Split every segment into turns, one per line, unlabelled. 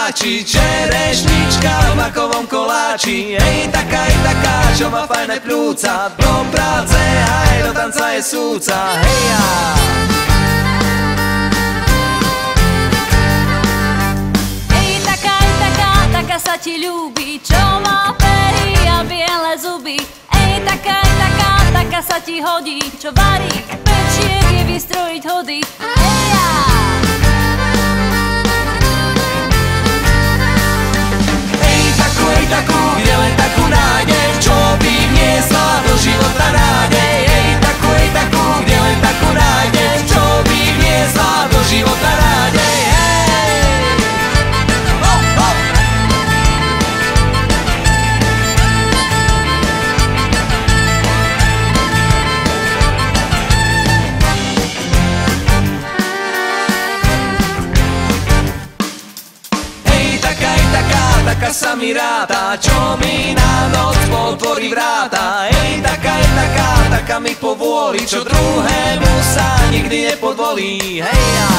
páči, čerešnička v makovom koláči. Hej, taká, čo má fajné pľúca, do práce aj do tanca je súca. Hej ja.
Taká sa ti ľúbi, čo má pery a biele zuby. Ej, taká sa ti hodí, čo varí, pečie, vie vystrojiť hody. Ej, ja.
Ej, takú, kde len takú nájdeš, čo by vniesla do života nádej. Ej, takú, kde len takú nájdeš, čo by vniesla do života nádej. Taká sa mi ráta, čo mi na noc potvorí vráta. Ej, taká mi povôli, čo druhému sa nikdy nepodvolí. Hej ja.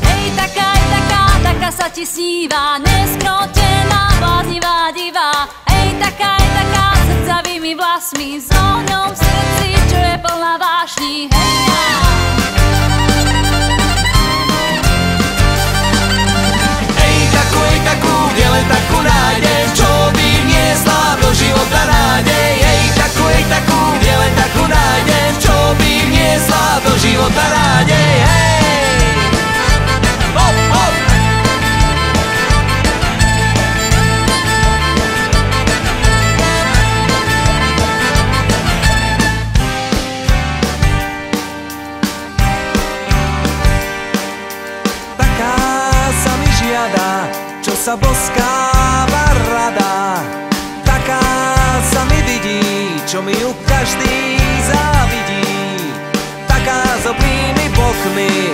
Ej, taká sa ti sníva, neskrotená, bláznivá divá. Ej, taká srdcavými vlasmi, s ohňom v srdci, čo je plná vášni. Hej ja.
Takú, kde len takú nájdeš, čo by vniesla do života nádej. Ej, takú, kde len takú nájdeš, čo by vniesla do života nádej. Hej! Hop, hop! Taká sa mi žiada, čo sa boskáva rada. Taká sa mi vidí, čo mi ju každý závidí. Taká s oblými bokmi,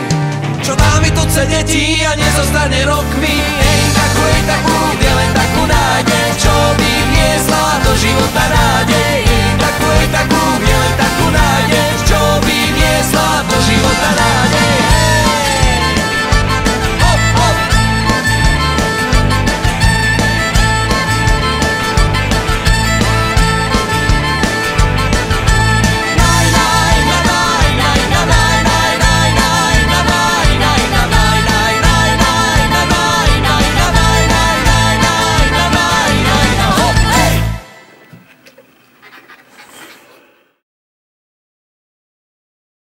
čo dá mi tu deti a nezostane rokmi.